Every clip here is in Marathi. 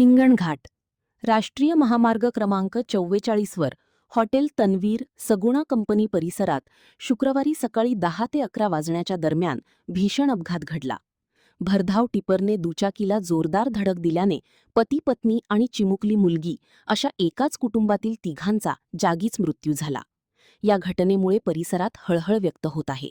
हिंगणघाट राष्ट्रीय महामार्ग क्रमांक 44 वर हॉटेल तन्वीर सगुणा कंपनी परिसरात शुक्रवारी सकाळी 10 ते 11 वाजण्याच्या दरम्यान भीषण अपघात घडला. भरधाव टिपरने दुचाकीला जोरदार धडक दिल्याने पती पत्नी आणि चिमुकली मुलगी अशा एकाच कुटुंबातील तिघांचा जागीच मृत्यू झाला. या घटनेमुळे परिसरात हळहळ व्यक्त होत आहे.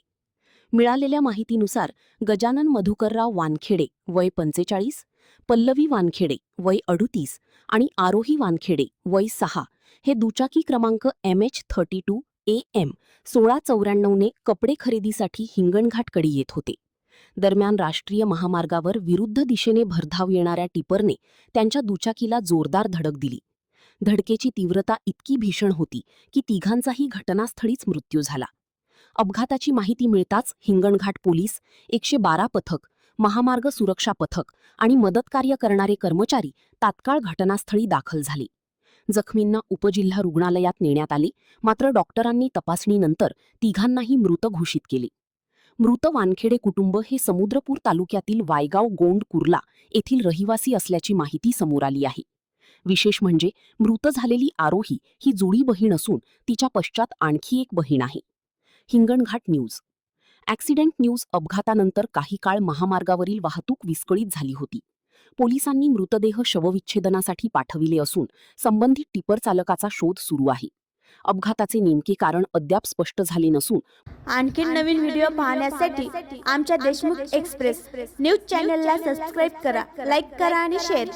मिळालेल्या माहितीनुसार गजानन मधुकरराव वानखेडे वय 45, पल्लवी वानखेडे वय 38 आणि आरोही वानखेडे वय 6 हे दुचाकी क्रमांक MH32 AM 1694 ने कपडे खरेदीसाठी हिंगणघाटकडे येत होते. दरम्यान राष्ट्रीय महामार्गावर विरुद्ध दिशेने भरधाव येणाऱ्या टिपरने त्यांच्या दुचाकीला जोरदार धडक दिली. धडकेची तीव्रता इतकी भीषण होती की तिघांचाही घटनास्थळीच मृत्यू झाला. अपघाताची माहिती मिळताच हिंगणघाट पोलीस, 112 पथक, महामार्ग सुरक्षा पथक आणि मदतकार्य करणारे कर्मचारी तात्काळ घटनास्थळी दाखल झाले. जखमींना उपजिल्हा रुग्णालयात नेण्यात आले, मात्र डॉक्टरांनी तपासणीनंतर तिघांनाही मृत घोषित केले. मृत वानखेडे कुटुंब हे समुद्रपूर तालुक्यातील वायगाव गोंड कुर्ला येथील रहिवासी असल्याची माहिती समोर आली आहे. विशेष म्हणजे मृत झालेली आरोही ही जुळी बहीण असून तिच्या पश्चात आणखी एक बहीण आहे. हिंगणघाट न्यूज. Accident news. अपघातानंतर काही काळ महामार्गावरील वाहतूक विस्कळीत झाली होती. पोलिसांनी मृतदेह शवविच्छेदनासाठी पाठविले असून संबंधित टिपर चालकाचा शोध सुरू आहे. अपघाताचे नेमके कारण अद्याप स्पष्ट झाले नसून आणखी नवीन व्हिडिओ पाहण्यासाठी आमच्या देशमुख एक्सप्रेस न्यूज चॅनलला सबस्क्राईब करा, लाईक करा आणि शेअर करा.